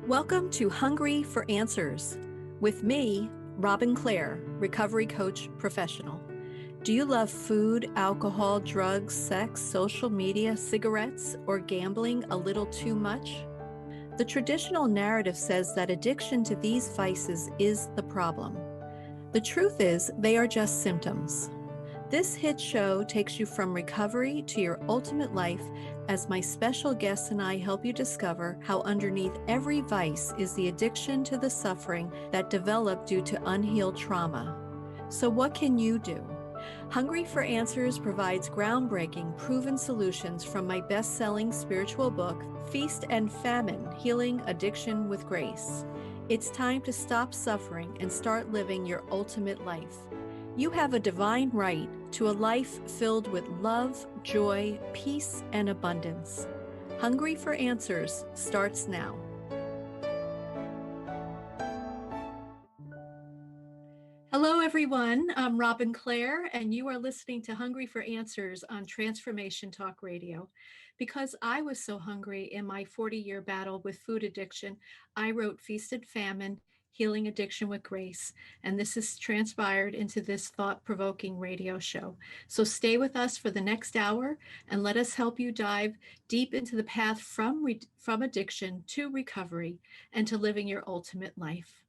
Welcome to Hungry for Answers with me, Robin Clare, recovery coach professional. Do you love food, alcohol, drugs, sex, social media, cigarettes, or gambling a little too much? The traditional narrative says that addiction to these vices is the problem. The truth is, they are just symptoms. This hit show takes you from recovery to your ultimate life as my special guests and I help you discover how underneath every vice is the addiction to the suffering that developed due to unhealed trauma. So what can you do? Hungry for Answers provides groundbreaking, proven solutions from my best-selling spiritual book, Feast Famine, Healing Addiction with Grace. It's time to stop suffering and start living your ultimate life. You have a divine right to a life filled with love, joy, peace, and abundance. Hungry for Answers starts now. Hello, everyone. I'm Robin Clare, and you are listening to Hungry for Answers on Transformation Talk Radio. Because I was so hungry in my 40-year battle with food addiction, I wrote Feast Famine, Healing Addiction with Grace, and this has transpired into this thought-provoking radio show. So stay with us for the next hour and let us help you dive deep into the path from addiction to recovery and to living your ultimate life.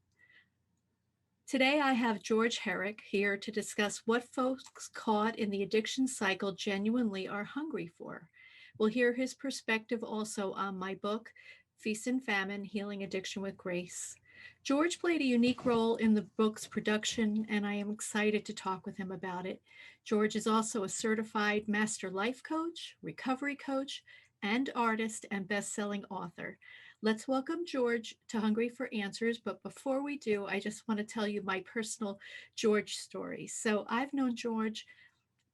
Today, I have George Herrick here to discuss what folks caught in the addiction cycle genuinely are hungry for. We'll hear his perspective also on my book, Feast Famine, Healing Addiction with Grace. George played a unique role in the book's production, and I am excited to talk with him about it. George is also a certified master life coach, recovery coach, and artist and best-selling author. Let's welcome George to Hungry for Answers. But before we do, I just want to tell you my personal George story. So I've known George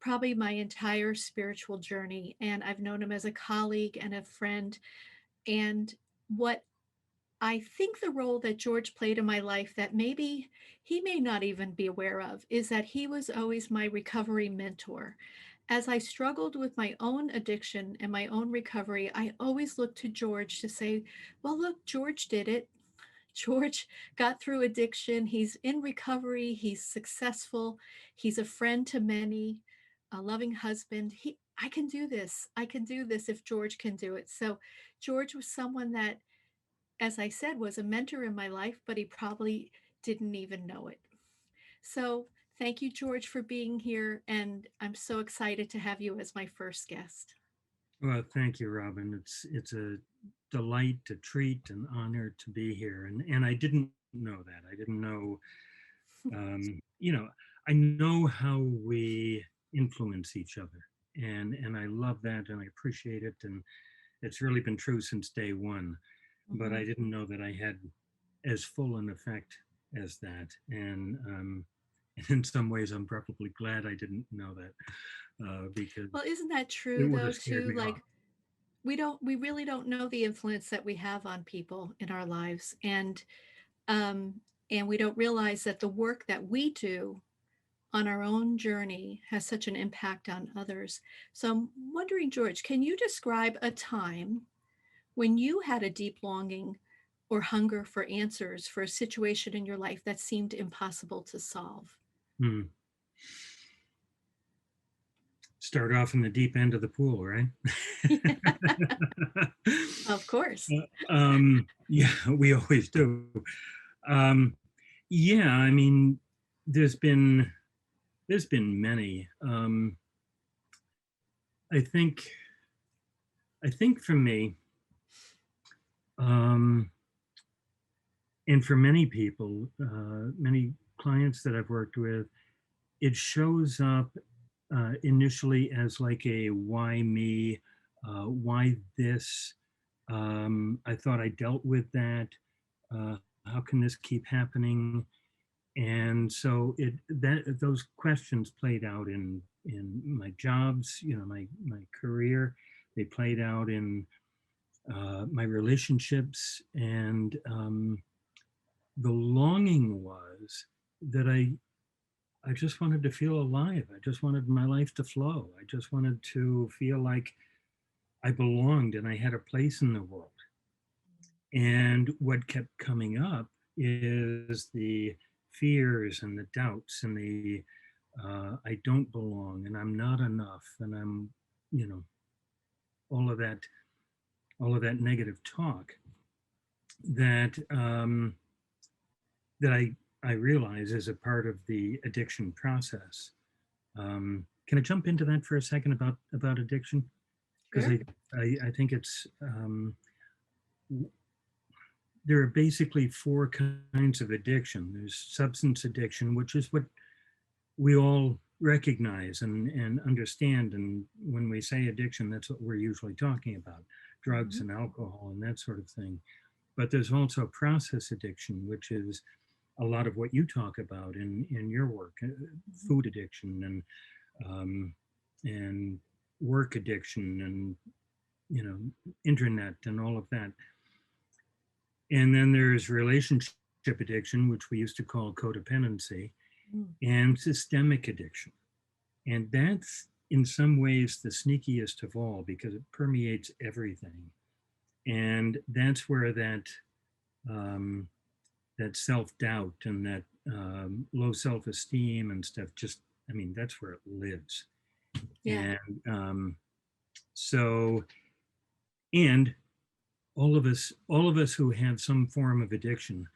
probably my entire spiritual journey, and I've known him as a colleague and a friend. And what I think the role that George played in my life that maybe he may not even be aware of is that he was always my recovery mentor. As I struggled with my own addiction and my own recovery, I always looked to George to say, well, look, George did it. George got through addiction. He's in recovery. He's successful. He's a friend to many, a loving husband. I can do this. I can do this if George can do it. So George was someone that, as I said, was a mentor in my life, but he probably didn't even know it. So thank you, George, for being here. And I'm so excited to have you as my first guest. Well, thank you, Robin. It's a delight, a treat, an honor to be here. And I didn't know that. I didn't know, I know how we influence each other. And I love that and I appreciate it. And it's really been true since day one. But I didn't know that I had as full an effect as that. And in some ways, I'm probably glad I didn't know that because well, isn't that true it would though have scared too? me Like off. we really don't know the influence that we have on people in our lives, um, and we don't realize that the work that we do on our own journey has such an impact on others. So I'm wondering, George, can you describe a time when you had a deep longing or hunger for answers for a situation in your life that seemed impossible to solve? Hmm. Start off in the deep end of the pool, right? Of course. Yeah, we always do. Um, yeah, I mean, there's been many. I think for me, um, and for many people, many clients that I've worked with, it shows up initially as like a why me, why this. I thought I dealt with that. How can this keep happening? And so those questions played out in my jobs, my career. They played out in my relationships, and the longing was that I just wanted to feel alive. I just wanted my life to flow. I just wanted to feel like I belonged and I had a place in the world. And what kept coming up is the fears and the doubts and the I don't belong and I'm not enough and I'm, you know, all of that, all of that negative talk that that I realize is a part of the addiction process. Can I jump into that for a second about addiction? Because Sure. I think it's there are basically four kinds of addiction. There's substance addiction, which is what we all recognize and understand. And when we say addiction, that's what we're usually talking about, drugs Mhm. and alcohol and that sort of thing. But there's also process addiction, which is a lot of what you talk about in your work, Mhm. food addiction um, and work addiction and you know internet and all of that. And then there's relationship addiction, which we used to call codependency, Mm. and systemic addiction. And that's in some ways the sneakiest of all because it permeates everything. And that's where um, that self doubt and that low self esteem and stuff just, I mean, that's where it lives. Yeah. And so, and all of us who have some form of addiction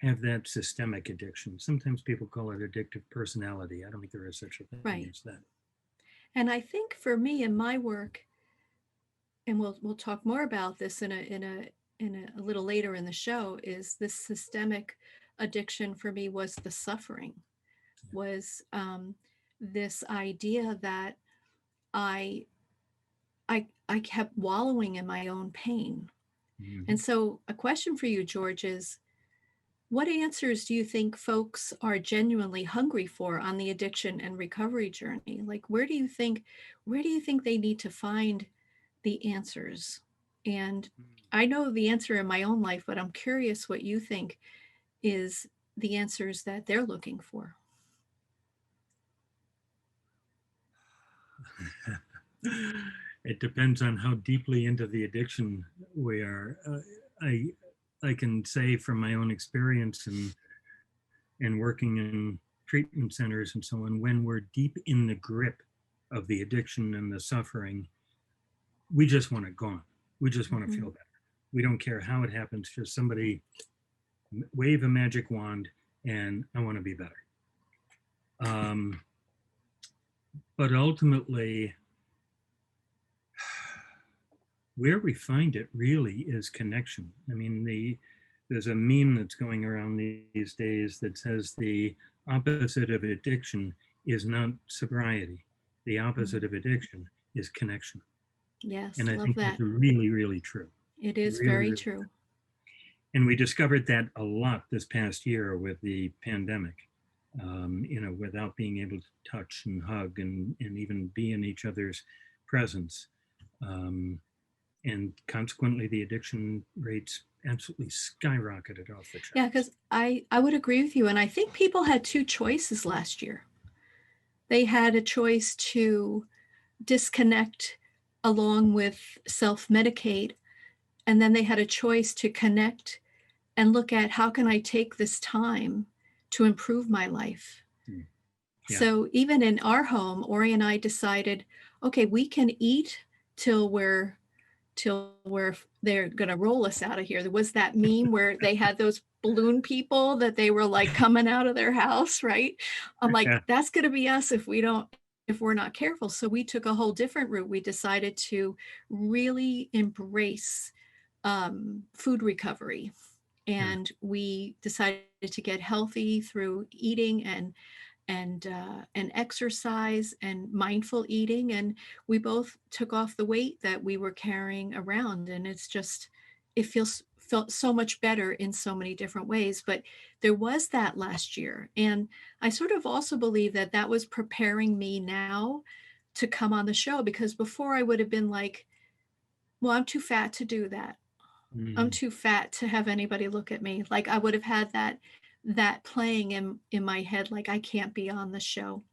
have that systemic addiction. Sometimes people call it addictive personality. I don't think there is such a thing Right. as that. And I think for me in my work, and we'll talk more about this in a little later in the show, is this systemic addiction for me was the suffering, was this idea that I I kept wallowing in my own pain. Mhm. And so a question for you, George, is what answers do you think folks are genuinely hungry for on the addiction and recovery journey? Like where do you think they need to find the answers? And I know the answer in my own life, but I'm curious what you think is the answers that they're looking for. It depends on how deeply into the addiction we are. I I can say from my own experience and working in treatment centers and so on, when we're deep in the grip of the addiction and the suffering, we just want it gone. We just want to Mhm. feel better. We don't care how it happens. Just somebody wave a magic wand, and I want to be better. Um, but ultimately, where we find it really is connection. I mean, there's a meme that's going around these days that says the opposite of addiction is not sobriety. The opposite Mm. of addiction is connection. Yes, And I love think that's that. really, really true. It is Really, very really. true. And we discovered that a lot this past year with the pandemic. Without being able to touch and hug and even be in each other's presence. Um, and consequently the addiction rates absolutely skyrocketed off the Yeah, charts. because I would agree with you. And I think people had two choices last year. They had a choice to disconnect along with self medicate. And then they had a choice to connect and look at how can I take this time to improve my life. Mm. Yeah. So even in our home, Ori and I decided, okay, we can eat till we're they're going to roll us out of here. There was that meme where they had those balloon people that they were like coming out of their house, right? I'm like, Yeah. that's going to be us if we're not careful. So we took a whole different route. We decided to really embrace food recovery, Yeah. and we decided to get healthy through eating and exercise and mindful eating, and we both took off the weight that we were carrying around, and it felt so much better in so many different ways. But there was that last year, and I sort of also believe that that was preparing me now to come on the show, because before I would have been like, well, I'm too fat to do that. I'm Mm. too fat to have anybody look at me. Like I would have had that playing in my head, like I can't be on the show.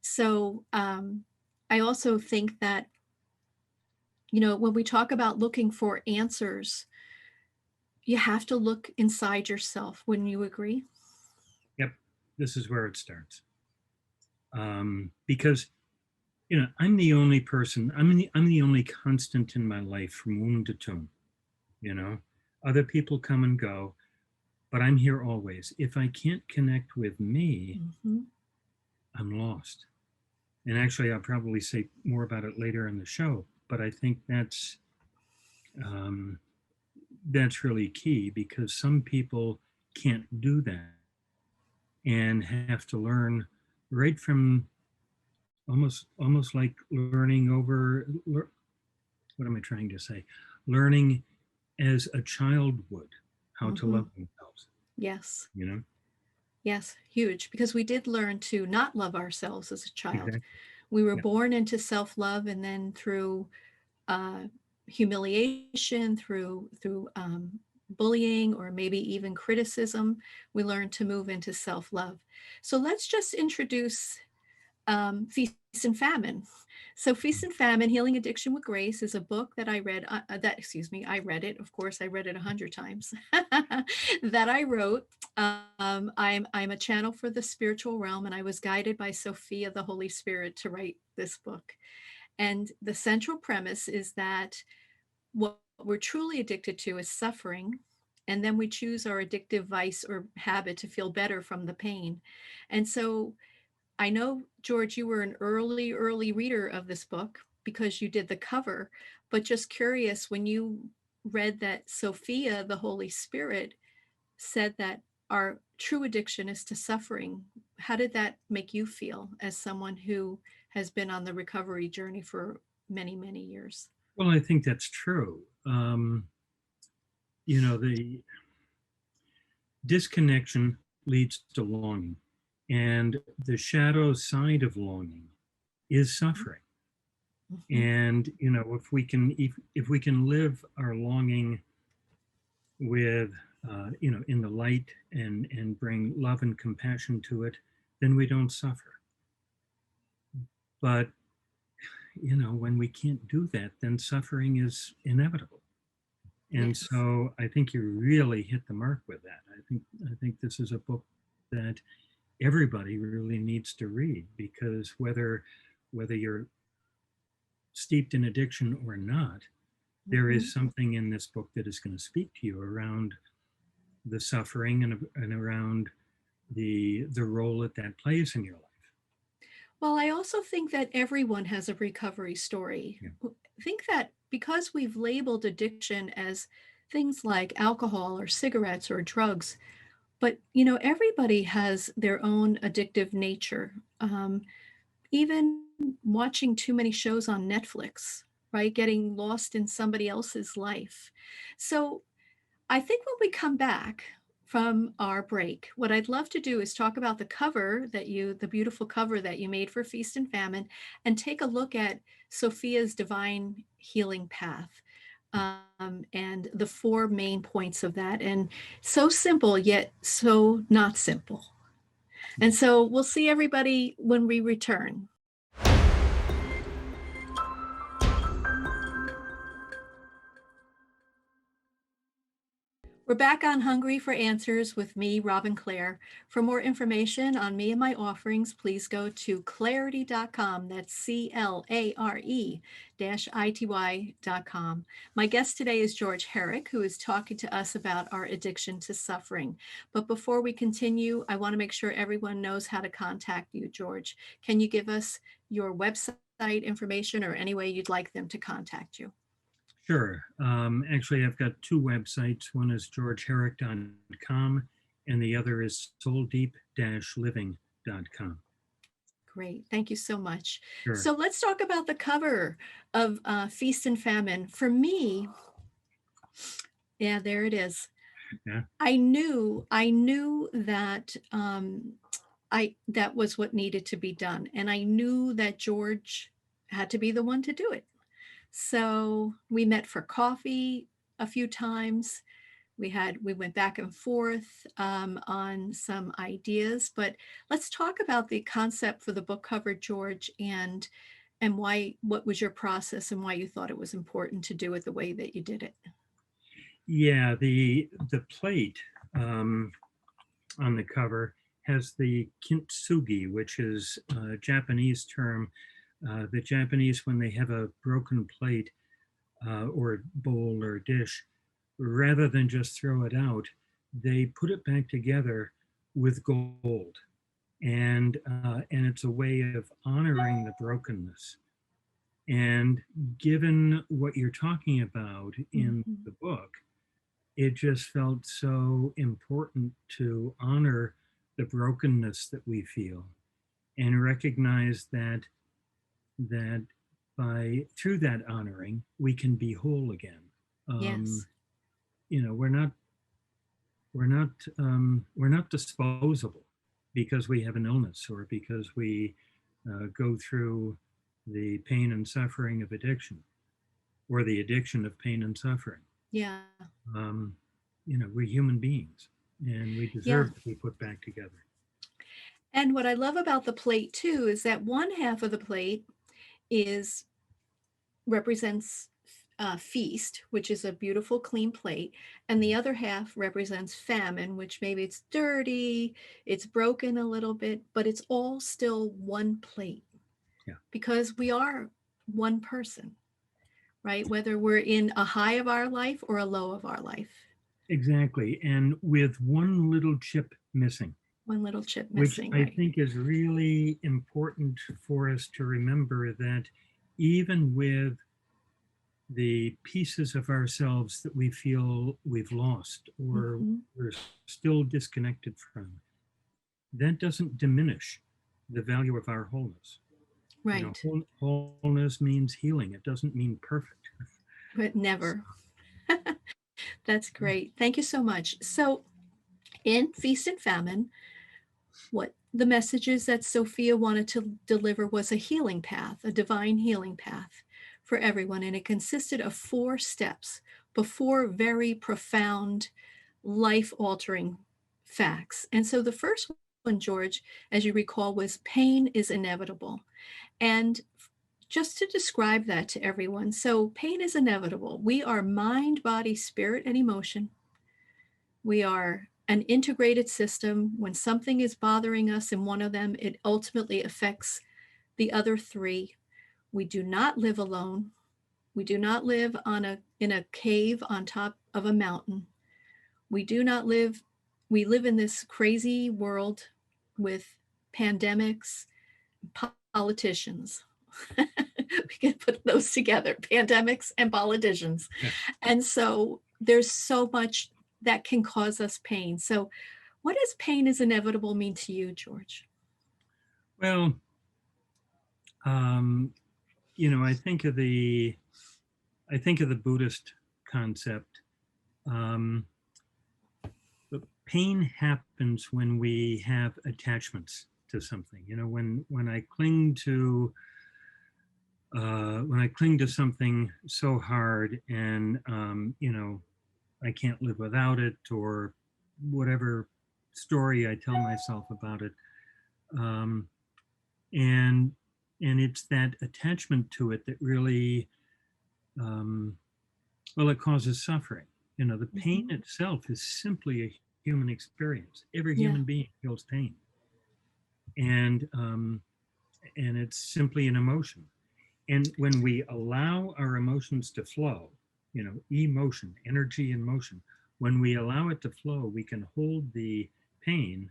So I also think that, when we talk about looking for answers, you have to look inside yourself. Wouldn't you agree? Yep, this is where it starts. Because I'm the only person. I'm the only constant in my life from womb to tomb. You know, other people come and go, but I'm here always. If I can't connect with me, Mhm. I'm lost. And actually, I'll probably say more about it later in the show. But I think um, that's really key because some people can't do that and have to learn right from almost like learning what am I trying to say? Learning as a child would how to Mhm. love themselves, Yes. you know? Yes, huge, because we did learn to not love ourselves as a child. Exactly. We were Yeah. born into self-love, and then through uh, humiliation, through bullying, or maybe even criticism, we learn to move into self-love. So let's just introduce Feast and Famine. So, Feast and Famine: Healing Addiction with Grace is a book that I read. I read it. Of course, I read it 100 times. That I wrote. I'm a channel for the spiritual realm, and I was guided by Sophia, the Holy Spirit, to write this book. And the central premise is that what we're truly addicted to is suffering. And then we choose our addictive vice or habit to feel better from the pain. And so I know, George, you were an early reader of this book because you did the cover, but just curious, when you read that Sophia, the Holy Spirit, said that our true addiction is to suffering, how did that make you feel as someone who has been on the recovery journey for many, many years? Well, I think that's true. The disconnection leads to longing, and the shadow side of longing is suffering. Mhm. And if we can live our longing with in the light and bring love and compassion to it, then we don't suffer. But when we can't do that, then suffering is inevitable. And Yes. so I think you really hit the mark with that. I think this is a book that everybody really needs to read because whether you're steeped in addiction or not, there Mhm. is something in this book that is going to speak to you around the suffering and around the role that plays in your life. Well, I also think that everyone has a recovery story. Yeah. Think that because we've labeled addiction as things like alcohol or cigarettes or drugs, but everybody has their own addictive nature. Even watching too many shows on Netflix, right? Getting lost in somebody else's life. So I think when we come back from our break, what I'd love to do is talk about the beautiful cover that you made for Feast and Famine, and take a look at Sophia's divine healing path, and the four main points of that. And so simple, yet so not simple. And so we'll see everybody when we return. We're back on Hungry for Answers with me, Robin Clare. For more information on me and my offerings, please go to clarity.com. That's CLARE-ITY.com. My guest today is George Herrick, who is talking to us about our addiction to suffering. But before we continue, I want to make sure everyone knows how to contact you, George. Can you give us your website information or any way you'd like them to contact you? Sure. Actually, I've got two websites. One is georgeherrick.com, and the other is souldeep-living.com. Great. Thank you so much. Sure. So let's talk about the cover of Feast and Famine. For me, yeah, there it is. Yeah. I knew that that was what needed to be done, and I knew that George had to be the one to do it. So we met for coffee a few times. We went back and forth on some ideas, but let's talk about the concept for the book cover, George, and why, what was your process and why you thought it was important to do it the way that you did it. Yeah, the plate um, on the cover has the kintsugi, which is a Japanese term. The Japanese, when they have a broken plate or bowl or dish, rather than just throw it out, they put it back together with gold, and it's a way of honoring the brokenness. And given what you're talking about in Mhm. the book, it just felt so important to honor the brokenness that we feel and recognize that by through that honoring we can be whole again. um, Yes. you know, we're not disposable because we have an illness or because we go through the pain and suffering of addiction or the addiction of pain and suffering. Yeah. um, we're human beings and we Yeah. deserve to be put back together. And what I love about the plate too is that one half of the plate is represents feast, which is a beautiful clean plate, and the other half represents famine, which maybe it's dirty, it's broken a little bit, but it's all still one plate Yeah, because we are one person, right? Whether we're in a high of our life or a low of our life, exactly. And with one little chip missing, one little chip which missing, I right? think is really important for us to remember, that even with the pieces of ourselves that we feel we've lost or Hmm. we're still disconnected from, that doesn't diminish the value of our wholeness. You know, Right. wholeness means healing. It doesn't mean perfect. But So, never. That's great. Thank you so much. So, in Feast and Famine, what the messages that Sophia wanted to deliver was a healing path, a divine healing path for everyone. And it consisted of 4 steps before very profound, life altering facts. And so the first one, George, as you recall, was pain is inevitable. And just to describe that to everyone, so pain is inevitable. We are mind, body, spirit, and emotion. We are an integrated system. When something is bothering us in one of them, it ultimately affects the other 3. We do not live alone. We do not live in a cave on top of a mountain. We do not live we live in this crazy world with pandemics, politicians. We can put those together, pandemics and politicians. yeah. And so there's so much that can cause us pain. So, what does pain is inevitable mean to you, George? Well, um, I think of the Buddhist concept. Um, but pain happens when we have attachments to something. When I cling to something so hard, and I can't live without it, or whatever story I tell myself about it. Um, and and it's that attachment to it that really, um, well, it causes suffering. The pain Mhm. itself is simply a human experience. Every Yeah, human being feels pain, and it's simply an emotion. And when we allow our emotions to flow, emotion, energy in motion, when we allow it to flow, we can hold the pain yeah,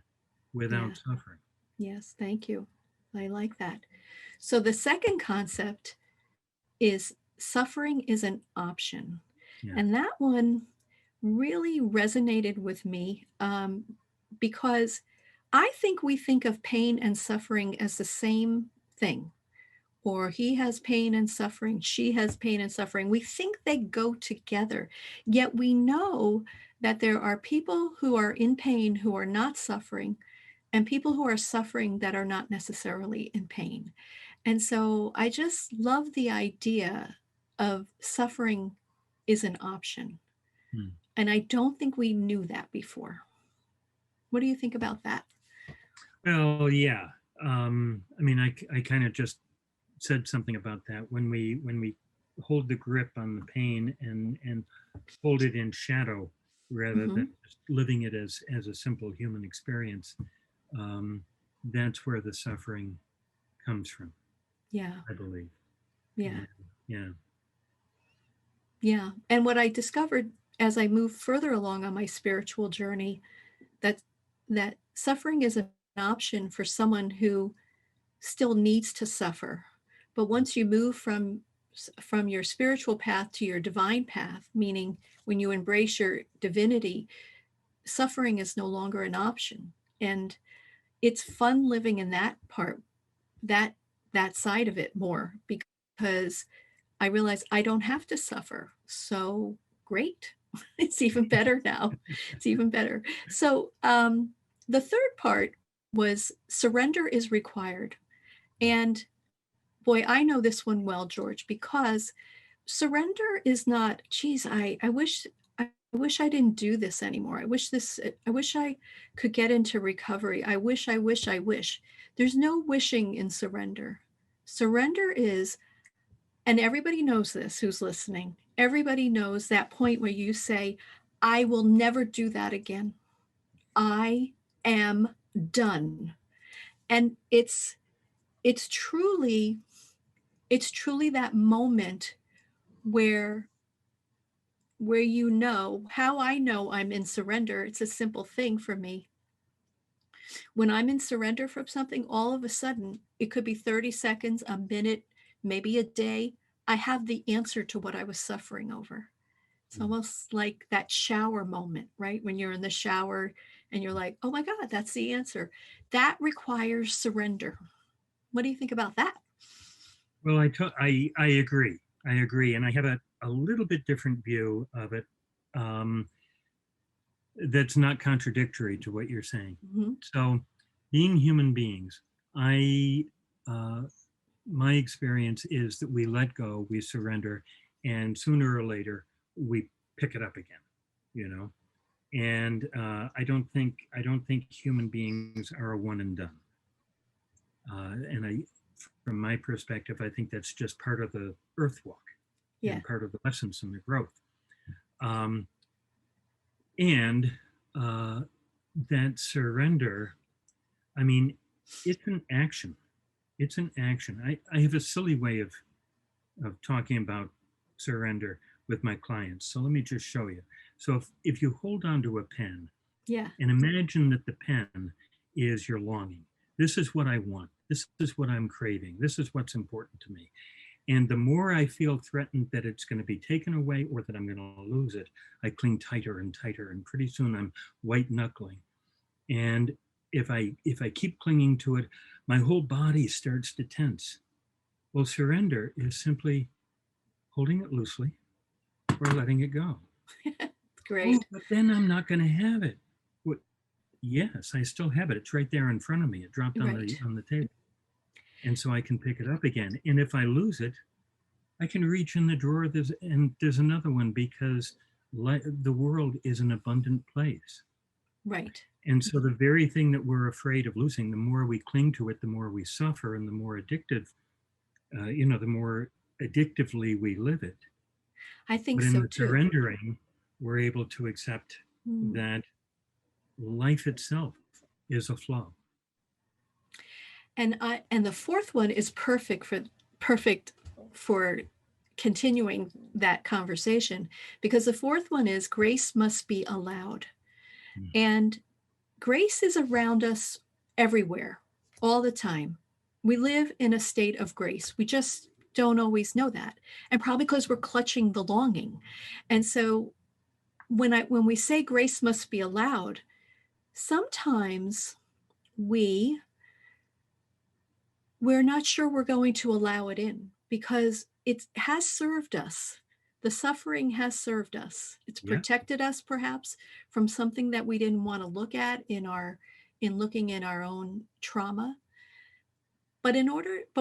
without suffering. yes, thank you. I like that. So, the second concept is suffering is an option. Yeah. And that one really resonated with me because I think we think of pain and suffering as the same thing. Or he has pain and suffering, she has pain and suffering. We think they go together. Yet we know that there are people who are in pain who are not suffering, and people who are suffering that are not necessarily in pain. And so I just love the idea of suffering is an option. Hmm. And I don't think we knew that before. What do you think about that? Well, yeah. I mean, I kind of just said something about that when we hold the grip on the pain and hold it in shadow rather than Hmm. just living it as a simple human experience. Um, that's where the suffering comes from, Yeah, I believe. yeah, And, yeah. yeah. And what I discovered as I moved further along on my spiritual journey, that that suffering is an option for someone who still needs to suffer. But once you move from your spiritual path to your divine path, meaning when you embrace your divinity, suffering is no longer an option. And it's fun living in that part, that that side of it more, because I realize I don't have to suffer. So great. It's even better now. It's even better. So the third part was surrender is required. And boy, I know this one well, George, because surrender is not, geez, I wish I didn't do this anymore. I wish I could get into recovery. I wish. There's no wishing in surrender. Surrender is, and everybody knows this who's listening, everybody knows that point where you say, I will never do that again. I am done. And it's truly it's truly that moment where you know how I know I'm in surrender. It's a simple thing for me. When I'm in surrender from something, all of a sudden, it could be 30 seconds, a minute, maybe a day. I have the answer to what I was suffering over. It's almost like that shower moment, right? When you're in the shower and you're like, oh my God, that's the answer. That requires surrender. What do you think about that? Well, I agree. I agree, and I have a little bit different view of it. Um, that's not contradictory to what you're saying. Mm-hmm. So, being human beings, I uh, my experience is that we let go, we surrender, and sooner or later we pick it up again. You know, and I don't think human beings are a one and done. And from my perspective, I think that's just part of the earth walk Yeah. and part of the lessons and the growth. Um, and uh, that surrender, I mean, it's an action. It's an action. I have a silly way of talking about surrender with my clients. So let me just show you. So if you hold on to a pen Yeah. and imagine that the pen is your longing, this is what I want. This is what I'm craving. This is what's important to me. And the more I feel threatened that it's going to be taken away or that I'm going to lose it, I cling tighter and tighter. And pretty soon I'm white knuckling. And if I keep clinging to it, my whole body starts to tense. Well, surrender is simply holding it loosely or letting it go. Oh, Great. but then I'm not going to have it. What? Yes, I still have it. It's right there in front of me. It dropped on Right. the table, and so I can pick it up again. And if I lose it, I can reach in the drawer. There's another one because the world is an abundant place. Right. And so the very thing that we're afraid of losing, the more we cling to it, the more we suffer, and the more addictive, the more addictively we live it. I think But in so the too. surrendering, we're able to accept Mm. that life itself is a flow. And the fourth one is perfect for continuing that conversation, because the fourth one is grace must be allowed. Mm. And grace is around us everywhere, all the time. We live in a state of grace. We just don't always know that. And probably because we're clutching the longing. And so when we say grace must be allowed, sometimes we we're not sure we're going to allow it in because it has served us. The suffering has served us. It's Yeah. protected us perhaps from something that we didn't want to look at in looking in our own trauma. But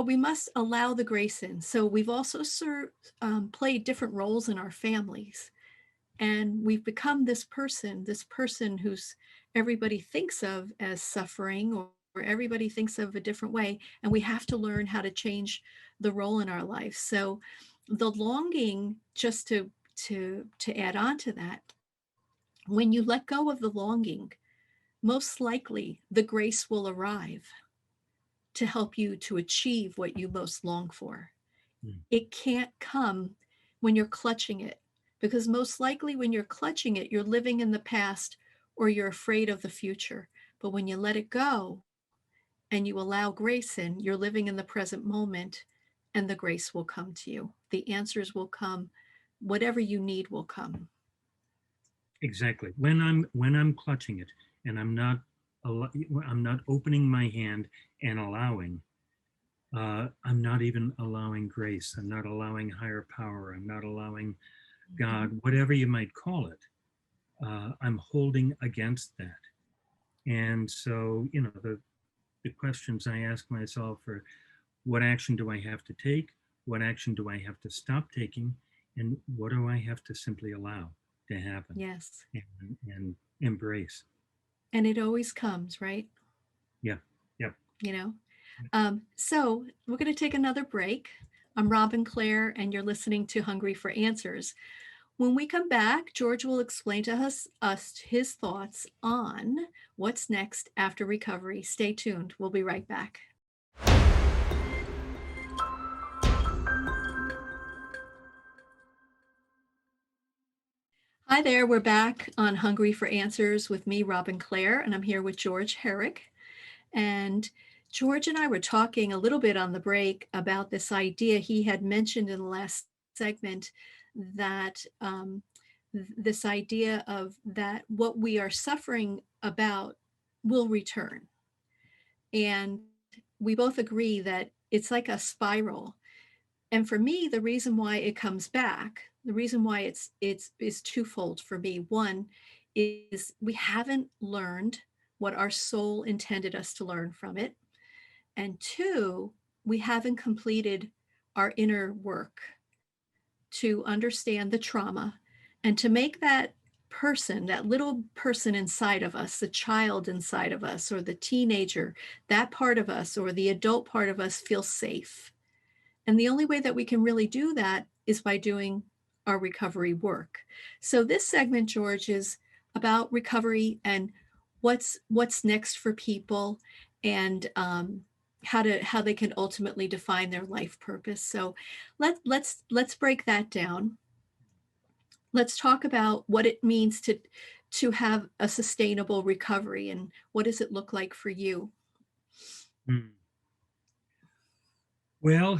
we must allow the grace in. So we've also played different roles in our families. And we've become this person who's everybody thinks of as suffering, or everybody thinks of a different way. And we have to learn how to change the role in our life. So the longing, just to add on to that, when you let go of the longing, most likely the grace will arrive to help you to achieve what you most long for. Mm. It can't come when you're clutching it, because most likely when you're clutching it, you're living in the past or you're afraid of the future. But when you let it go and you allow grace in, you're living in the present moment, and the grace will come to you. The answers will come. Whatever you need will come. Exactly. When I'm clutching it and I'm not opening my hand and allowing. I'm not even allowing grace. I'm not allowing higher power. I'm not allowing Mhm. God, whatever you might call it. I'm holding against that. And so, the questions I ask myself are, what action do I have to take? What action do I have to stop taking? And what do I have to simply allow to happen Yes. and embrace? And it always comes, right? Yeah. Yep. You know? So we're going to take another break. I'm Robin Clare, and you're listening to Hungry for Answers. When we come back, George will explain to us his thoughts on what's next after recovery. Stay tuned. We'll be right back. Hi there. We're back on Hungry for Answers with me, Robin Clare, and I'm here with George Herrick. And George and I were talking a little bit on the break about this idea he had mentioned in the last segment, that this idea of that what we are suffering about will return. And we both agree that it's like a spiral. And for me, the reason why it comes back, the reason why it's is twofold for me. One is we haven't learned what our soul intended us to learn from it. And two, we haven't completed our inner work to understand the trauma and to make that person, that little person inside of us, the child inside of us, or the teenager, that part of us, or the adult part of us feel safe. And the only way that we can really do that is by doing our recovery work. So this segment, George, is about recovery and what's next for people, and how they can ultimately define their life purpose. So let's break that down. Let's talk about what it means to have a sustainable recovery, and what does it look like for you? Mm. Well,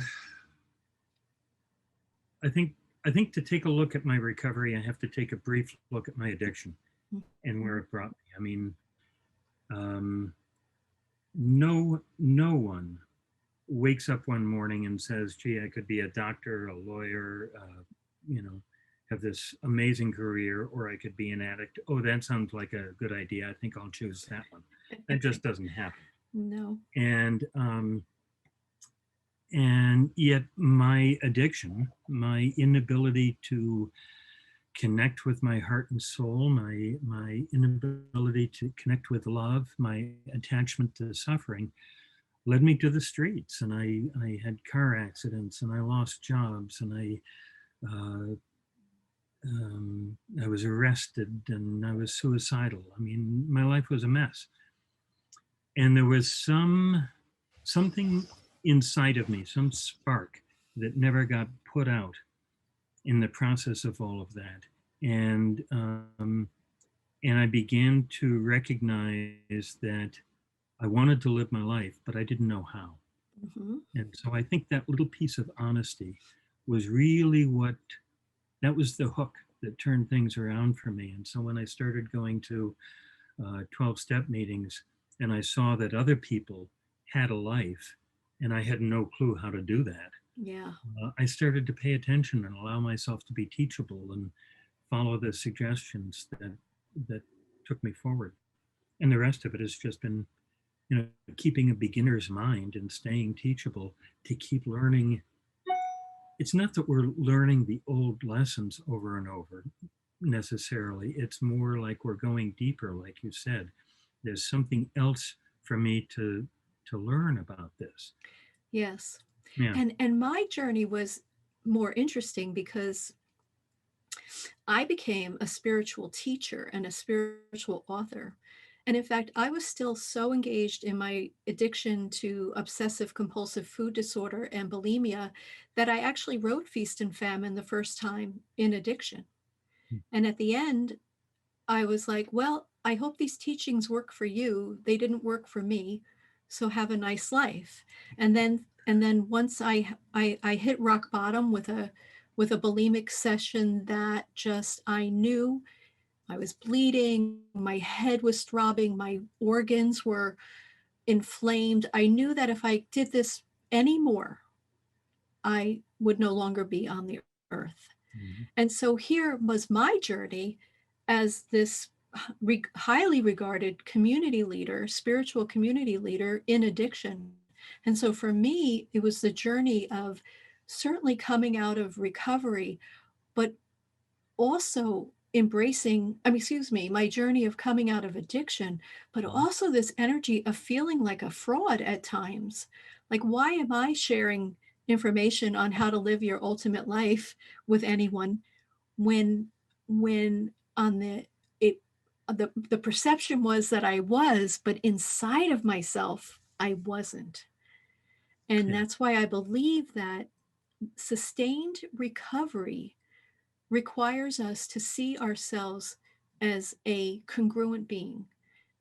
I think I think to take a look at my recovery, I have to take a brief look at my addiction and where Mhm. it brought me. I mean, um, no one wakes up one morning and says, "Gee, I could be a doctor, a lawyer, you know, have this amazing career, or I could be an addict. Oh, that sounds like a good idea. I think I'll choose that one." That just doesn't happen. No. And and yet, my addiction, my inability to connect with my heart and soul, my inability to connect with love, my attachment to suffering, led me to the streets. And I had car accidents, and I lost jobs, and uh, I was arrested, and I was suicidal. I mean, my life was a mess. And there was something inside of me, some spark that never got put out in the process of all of that. And and I began to recognize that I wanted to live my life, but I didn't know how. Mhm. And so I think that little piece of honesty was really that was the hook that turned things around for me. And so when I started going to 12 step meetings and I saw that other people had a life and I had no clue how to do that, Yeah. I started to pay attention and allow myself to be teachable and follow the suggestions that took me forward. And the rest of it has just been, keeping a beginner's mind and staying teachable to keep learning. It's not that we're learning the old lessons over and over. necessarily. It's more like we're going deeper, like you said. There's something else for me to learn about this. Yes. Yeah. And my journey was more interesting because I became a spiritual teacher and a spiritual author. And in fact, I was still so engaged in my addiction to obsessive compulsive food disorder and bulimia that I actually wrote Feast and Famine the first time in addiction. And at the end, I was like, well, I hope these teachings work for you. They didn't work for me. So have a nice life. And then once I hit rock bottom with a bulimic session that just I knew I was bleeding, my head was throbbing, my organs were inflamed. I knew that if I did this anymore, I would no longer be on the earth. Mhm. And so here was my journey as this highly regarded community leader, spiritual community leader in addiction. And so for me, it was the journey of certainly coming out of recovery, but also embracing, I mean, excuse me, my journey of coming out of addiction, but Mhm. also this energy of feeling like a fraud at times. Like, why am I sharing information on how to live your ultimate life with anyone when on it the perception was that I was, but inside of myself I wasn't. And Yeah. that's why I believe that sustained recovery requires us to see ourselves as a congruent being,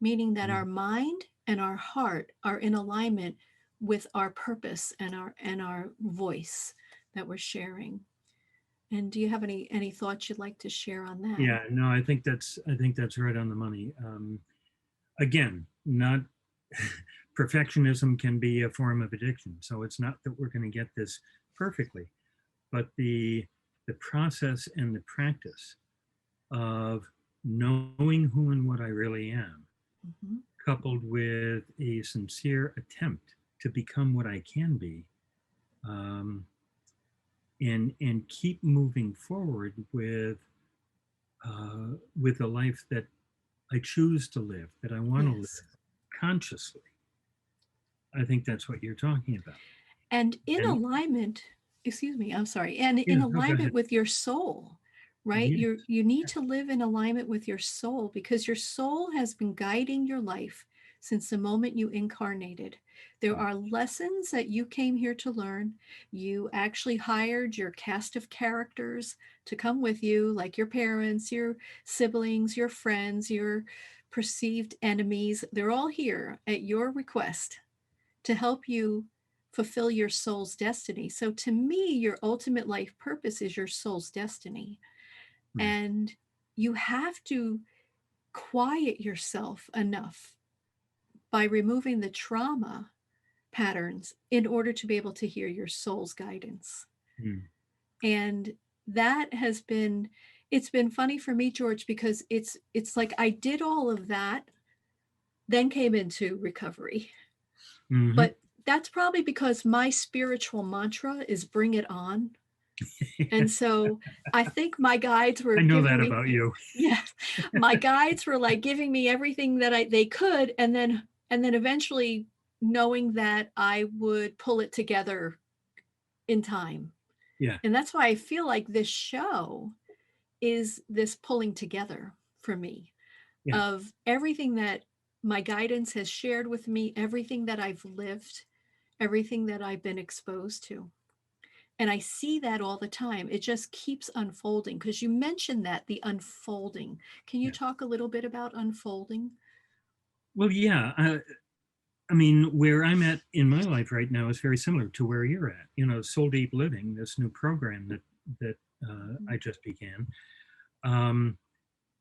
meaning that our Mhm. mind and our heart are in alignment with our purpose and our voice that we're sharing. And do you have any thoughts you'd like to share on that? Yeah. No, I think that's right on the money. Again, not perfectionism can be a form of addiction. So it's not that we're going to get this perfectly, but the process and the practice of knowing who and what I really am, Mhm. coupled with a sincere attempt to become what I can be, um, and keep moving forward with a life that I choose to live, that I want to live Yes. consciously. I think that's what you're talking about. And in And alignment, excuse me, I'm sorry, and yeah, in no, go alignment ahead. with your soul, right? Yeah, You need to live in alignment with your soul because your soul has been guiding your life since the moment you incarnated. There are lessons that you came here to learn. You actually hired your cast of characters to come with you, like your parents, your siblings, your friends, your perceived enemies. They're all here at your request to help you fulfill your soul's destiny. So to me, your ultimate life purpose is your soul's destiny. yeah, And you have to quiet yourself enough by removing the trauma patterns in order to be able to hear your soul's guidance. mm, And that has been it's been funny for me, George, because it's like I did all of that, then came into recovery. mhm. But that's probably because my spiritual mantra is bring it on. And so I think my guides were I know giving that me, about you. yes, my guides were like giving me everything that they could, and then eventually knowing that I would pull it together in time. Yeah, And that's why I feel like this show is this pulling together for me yeah, of everything that my guidance has shared with me, everything that I've lived, everything that I've been exposed to. And I see that all the time. It just keeps unfolding because you mentioned that the unfolding. Can you yeah. talk a little bit about unfolding? Well, yeah. I mean, where I'm at in my life right now is very similar to where you're at. Soul Deep Living, this new program that Mhm. I just began. Um,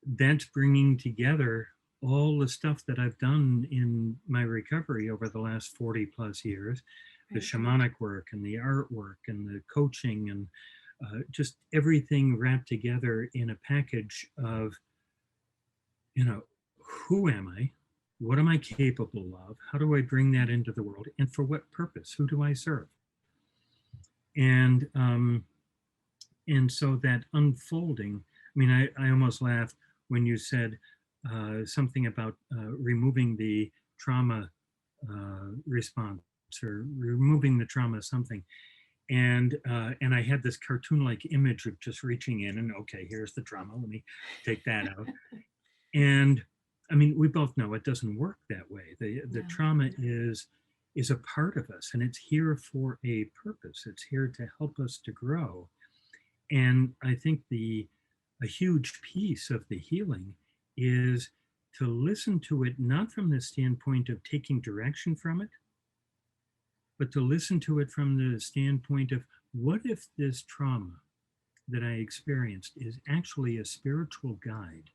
that's bringing together all the stuff that I've done in my recovery over the last 40 plus years, the Right. shamanic work and the artwork and the coaching and just everything wrapped together in a package of, you know, who am I? What am I capable of? How do I bring that into the world? And for what purpose? Who do I serve? And um, and so that unfolding, mean, I almost laughed when you said something about removing the trauma response or removing the trauma something. And I had this cartoon-like image of just reaching in and, okay, here's the trauma. Let me take that out. And I mean, we both know it doesn't work that way. The No. trauma is a part of us, and it's here for a purpose. It's here to help us to grow. And I think a huge piece of the healing is to listen to it not from the standpoint of taking direction from it, but to listen to it from the standpoint of what if this trauma that I experienced is actually a spiritual guide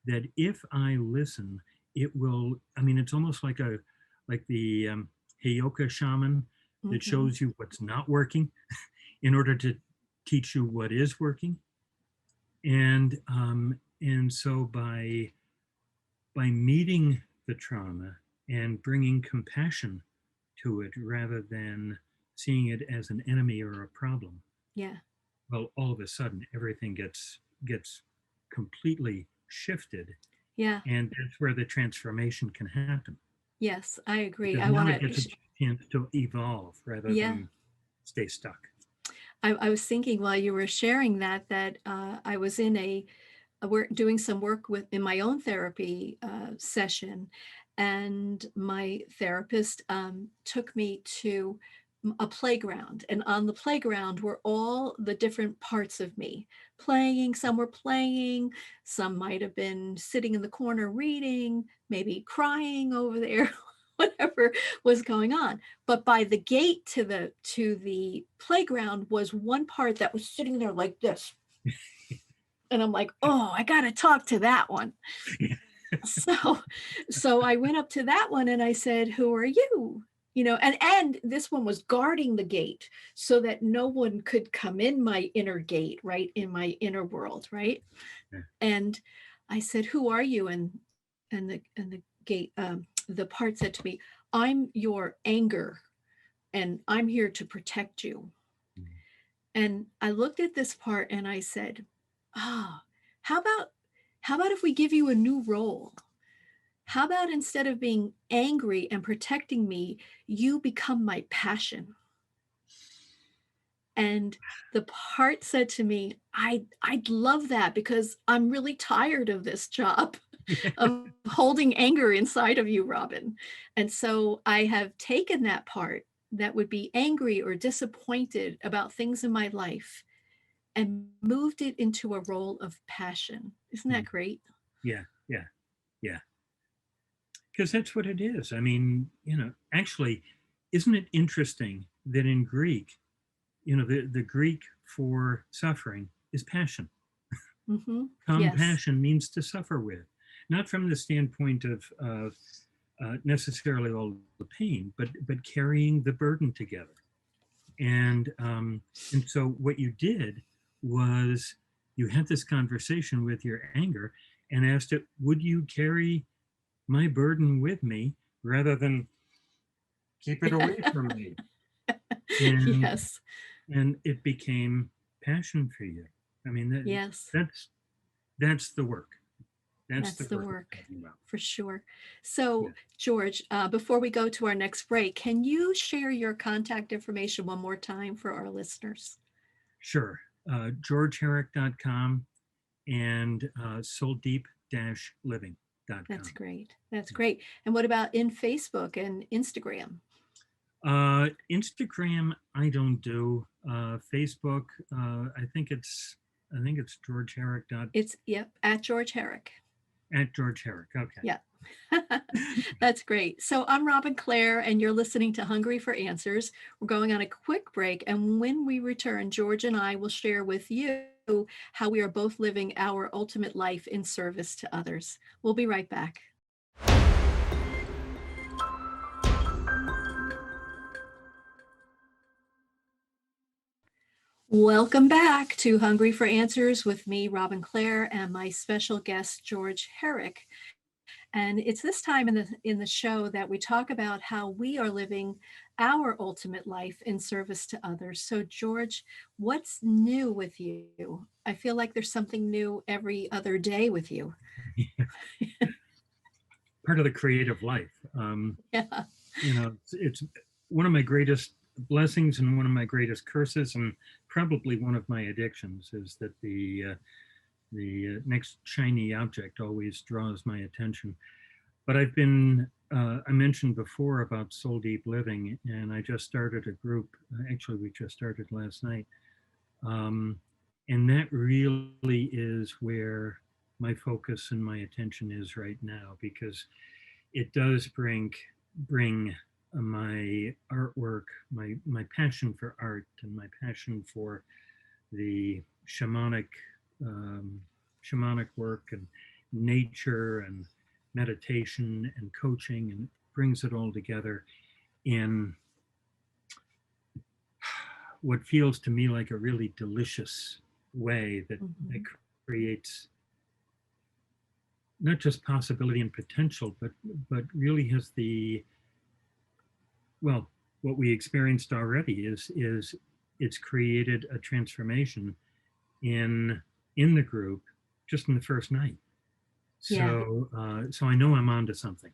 that if I listen, it will, I mean, it's almost like the Heyoka shaman that Hmm. shows you what's not working in order to teach you what is working. And so by meeting the trauma and bringing compassion to it rather than seeing it as an enemy or a problem, Yeah. well, all of a sudden everything gets completely shifted, Yeah. and that's where the transformation can happen Yes, I agree. because I now want it to, gets a chance to evolve rather yeah. than stay stuck. I was thinking while you were sharing that I was in a work doing some work with in my own therapy session, and my therapist took me to a playground, and on the playground were all the different parts of me playing. Some were playing, some might have been sitting in the corner reading, maybe crying over there, whatever was going on. But by the gate to the playground was one part that was sitting there like this, and I'm like, oh, I got to talk to that one. So, so I went up to that one and I said, who are you? You know, and this one was guarding the gate so that no one could come in my inner gate, right? In my inner world, right? Yeah. And I said, who are you? And the gate, the part said to me, I'm your anger and I'm here to protect you. And I looked at this part and I said, ah, how about how about if we give you a new role? How about instead of being angry and protecting me, you become my passion? And the part said to me, I'd love that because I'm really tired of this job of holding anger inside of you, Robin. And so I have taken that part that would be angry or disappointed about things in my life and moved it into a role of passion. Isn't that great? Yeah, yeah, yeah. Because that's what it is. I mean, actually, isn't it interesting that in Greek, the Greek for suffering is passion. Mm-hmm. Yes. Compassion means to suffer with, not from the standpoint of necessarily all the pain, but carrying the burden together. And so what you did was you had this conversation with your anger and asked it, would you carry my burden with me rather than keep it away from me? And Yes. and it became passion for you. I mean, Yes. that's the work. That's That's the the work we're work talking about. for sure. Yeah, So, George, before we go to our next break, can you share your contact information one more time for our listeners? sure. GeorgeHerrick.com and That's souldeep-living.com. great. That's great. And what about in Facebook and Instagram? Instagram, I don't do. Facebook, I think it's George Herrick It's, yep, at George Herrick. at George Herrick. Okay. Yeah. That's great. So I'm Robin Clare, and you're listening to Hungry for Answers. We're going on a quick break. And when we return, George and I will share with you how we are both living our ultimate life in service to others. We'll be right back. Welcome back to Hungry for Answers with me, Robin Clare, and my special guest, George Herrick. And it's this time in the show that we talk about how we are living our ultimate life in service to others. So George, what's new with you? I feel like there's something new every other day with you. Part of the creative life. Yeah. It's one of my greatest blessings and one of my greatest curses, and probably one of my addictions is that the next shiny object always draws my attention. But I mentioned before about soul deep living, and I just started a group. Actually, we just started last night. Um, and that really is where my focus and my attention is right now, because it does bring my artwork, my passion for art, and my passion for the um, shamanic work and nature and meditation and coaching, and brings it all together in what feels to me like a really delicious way that Mhm. creates not just possibility and potential, but really has the, well, what we experienced already is it's created a transformation in in the group just in the first night. Yeah. So I know I'm onto something.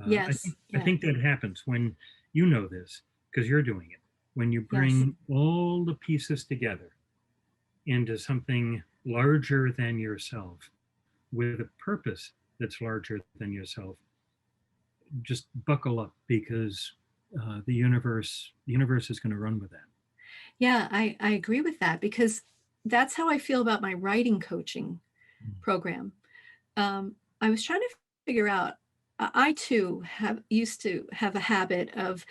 Yes. I Yeah. think that happens when you know this because you're doing it. When you Yes. bring all the pieces together into something larger than yourself with a purpose that's larger than yourself, just buckle up because the universe is going to run with that. Yeah, I agree with that because that's how I feel about my writing coaching program. I was trying to figure out. I too have used to have a habit of.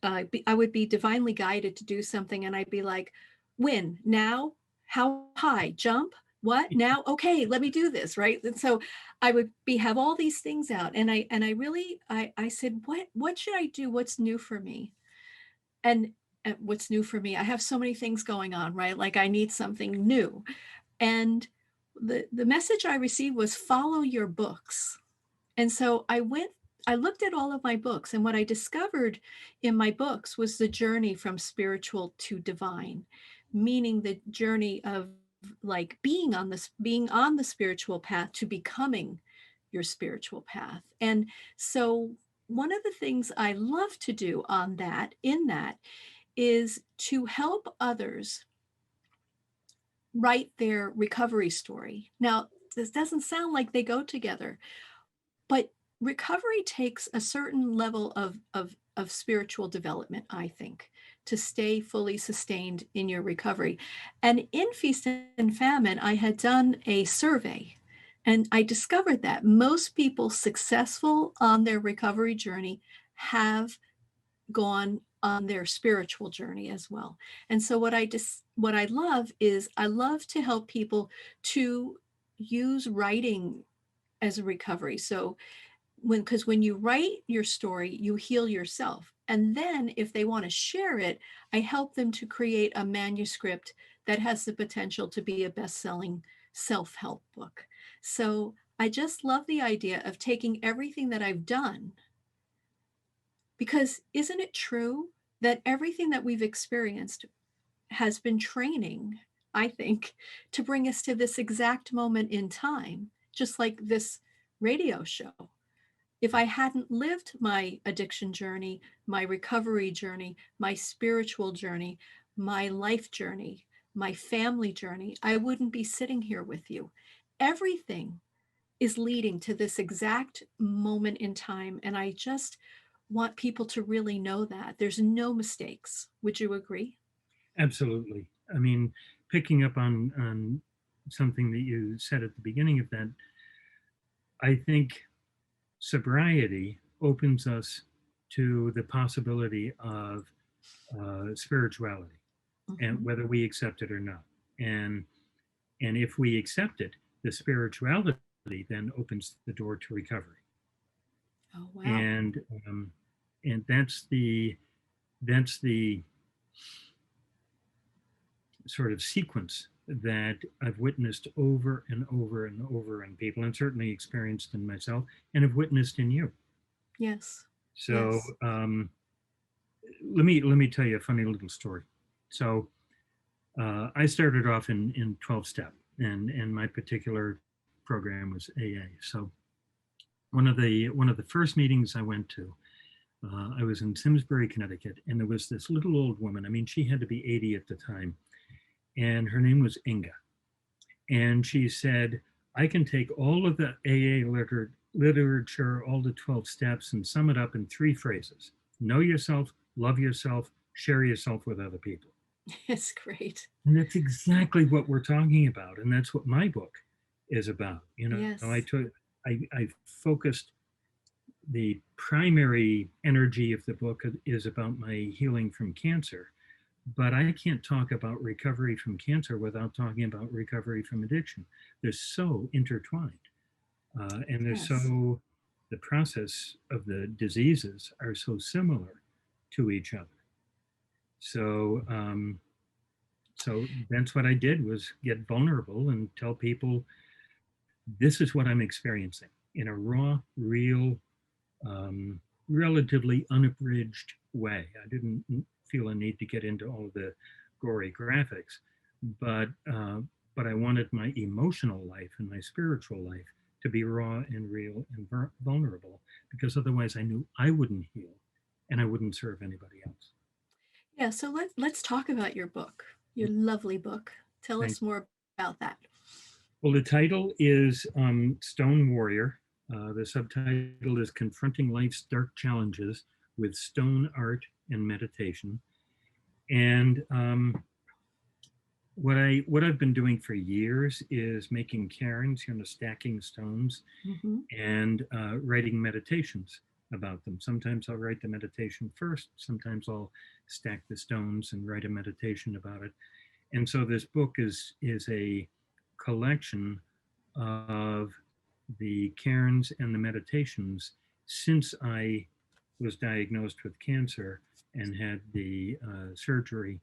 I would be divinely guided to do something, and I'd be like, "When now? How high? Jump? What now? Okay, let me do this." Right, and so I would be have all these things out, and I really I said, "What should I do? What's new for me?" And what's new for me? I have so many things going on, right? Like I need something new, and the message I received was follow your books. And so I looked at all of my books, and what I discovered in my books was the journey from spiritual to divine, meaning the journey of like being on the spiritual path to becoming your spiritual path. And so one of the things I love to do on that in that is to help others write their recovery story. Now, this doesn't sound like they go together, but recovery takes a certain level of spiritual development, I think, to stay fully sustained in your recovery. And in Feast and Famine, I had done a survey and I discovered that most people successful on their recovery journey have gone on their spiritual journey as well. And so what I love is I love to help people to use writing as a recovery. So when you write your story, you heal yourself. And then if they want to share it, I help them to create a manuscript that has the potential to be a best-selling self-help book. So I just love the idea of taking everything that I've done, because isn't it true that everything that we've experienced has been training, I think, to bring us to this exact moment in time, just like this radio show. If I hadn't lived my addiction journey, my recovery journey, my spiritual journey, my life journey, my family journey, I wouldn't be sitting here with you. Everything is leading to this exact moment in time. And I just want people to really know that there's no mistakes. Would you agree? Absolutely. I mean, picking up on something that you said at the beginning of that, I think sobriety opens us to the possibility of spirituality, and Mhm. whether we accept it or not. And and if we accept it, the spirituality then opens the door to recovery. Oh, wow. And um, and that's the sort of sequence that I've witnessed over and over and over in people, and certainly experienced in myself, and have witnessed in you. Yes. So Yes. let me tell you a funny little story. So I started off in 12 step, and my particular program was AA. So one of the first meetings I went to, I was in Simsbury, Connecticut, and there was this little old woman. I mean, she had to be 80 at the time, and her name was Inga. And she said, I can take all of the AA literature, all the 12 steps, and sum it up in three phrases: know yourself, love yourself, share yourself with other people. It's great. And that's exactly what we're talking about. And that's what my book is about. Yes. I focused the primary energy of the book is about my healing from cancer. But I can't talk about recovery from cancer without talking about recovery from addiction. They're so intertwined. And they're Yes. so, the process of the diseases are so similar to each other. So, so that's what I did, was get vulnerable and tell people this is what I'm experiencing in a raw, real, um, relatively unabridged way. I didn't feel a need to get into all of the gory graphics, but uh, but I wanted my emotional life and my spiritual life to be raw and real and vulnerable, because otherwise I knew I wouldn't heal and I wouldn't serve anybody else. Yeah. So let's talk about your book, your lovely book. Tell Thank us more about that. Well, the title is Stone Warrior. The subtitle is Confronting Life's Dark Challenges with Stone Art and Meditation. And what I've been doing for years is making cairns, stacking stones, Hmm. and writing meditations about them. Sometimes I'll write the meditation first. Sometimes I'll stack the stones and write a meditation about it. And so this book is a collection of the cairns and the meditations since I was diagnosed with cancer and had the surgery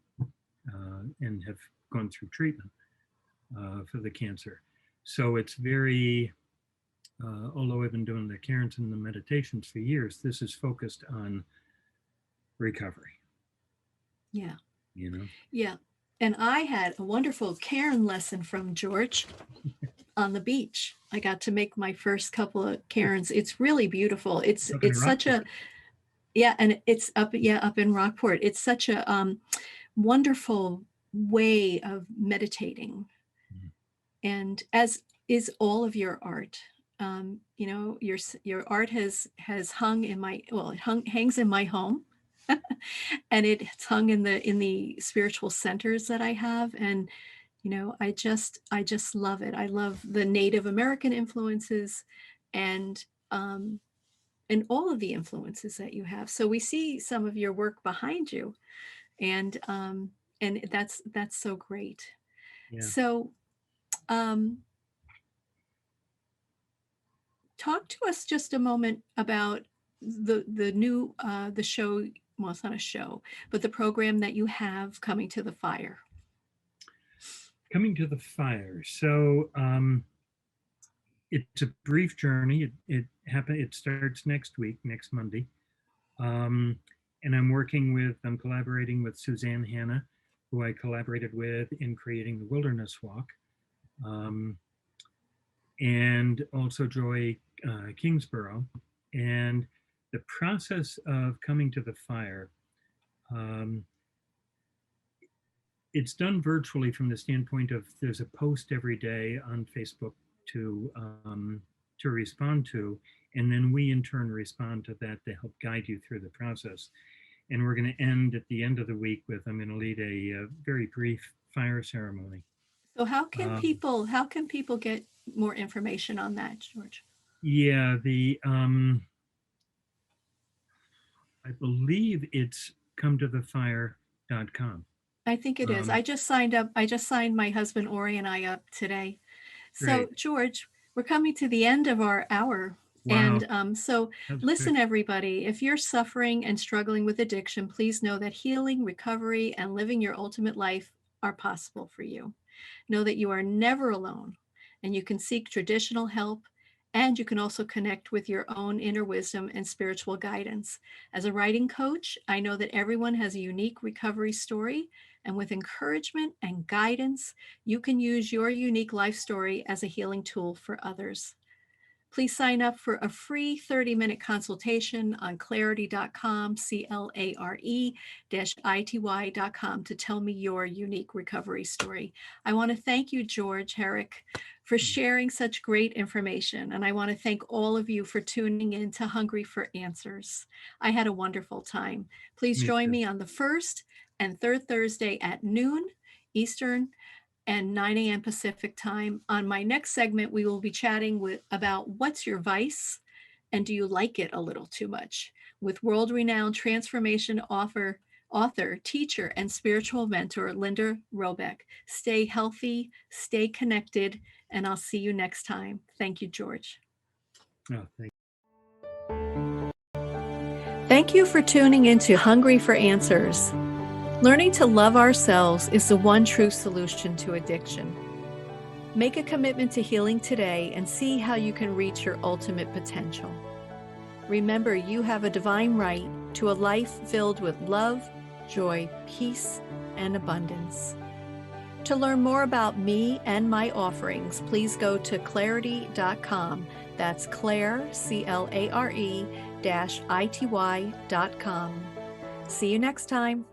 and have gone through treatment for the cancer. So it's very, although I've been doing the cairns and the meditations for years, this is focused on recovery, Yeah. you know? Yeah. And I had a wonderful cairn lesson from George on the beach. I got to make my first couple of cairns. It's really beautiful. It's Up in it's such Rockport. a yeah, and it's up in Rockport. It's such a wonderful way of meditating, Mhm. and as is all of your art. Your art has hung in my well, hangs in my home, and it's hung in the spiritual centers that I have, and I just love it. I love the Native American influences, and um, and all of the influences that you have. So we see some of your work behind you, and that's so great. Yeah. So um, talk to us just a moment about the new the show. Well, it's not a show, but the program that you have, Coming to the Fire. Coming to the fire. So it's a brief journey. It starts next week, next Monday. Um, and I'm collaborating with Suzanne Hanna, who I collaborated with in creating the Wilderness Walk, um, and also Joy Kingsborough. And the process of coming to the fire, um, it's done virtually from the standpoint of there's a post every day on Facebook to to respond to, and then we in turn respond to that to help guide you through the process. And we're going to end at the end of the week with I'm going to lead a very brief fire ceremony. So Um, how can people get more information on that, George? yeah, the I believe it's cometothefire.com. I think it is. Um, I just signed up. I just signed my husband Ori and I up today. So, great. George, we're coming to the end of our hour. Wow. And so, That's quick. listen, everybody, if you're suffering and struggling with addiction, please know that healing, recovery, and living your ultimate life are possible for you. Know that you are never alone, and you can seek traditional help, and you can also connect with your own inner wisdom and spiritual guidance. As a writing coach, I know that everyone has a unique recovery story, and with encouragement and guidance, you can use your unique life story as a healing tool for others. Please sign up for a free 30-minute consultation on clarity.com, CLARE-ITY.com, to tell me your unique recovery story. I want to thank you, George Herrick, for sharing such great information. And I want to thank all of you for tuning in to Hungry for Answers. I had a wonderful time. Please Me join too. me on the first and third Thursday at noon Eastern and 9 a.m. Pacific time. On my next segment, we will be chatting about what's your vice and do you like it a little too much, with world-renowned transformation author, teacher, and spiritual mentor, Linda Robeck. Stay healthy, stay connected, and I'll see you next time. Thank you, George. Oh, thank Thank you for tuning into Hungry for Answers. Learning to love ourselves is the one true solution to addiction. Make a commitment to healing today and see how you can reach your ultimate potential. Remember, you have a divine right to a life filled with love, joy, peace, and abundance. To learn more about me and my offerings, please go to clarity.com. That's Clare, CLARE-ITY.com. See you next time.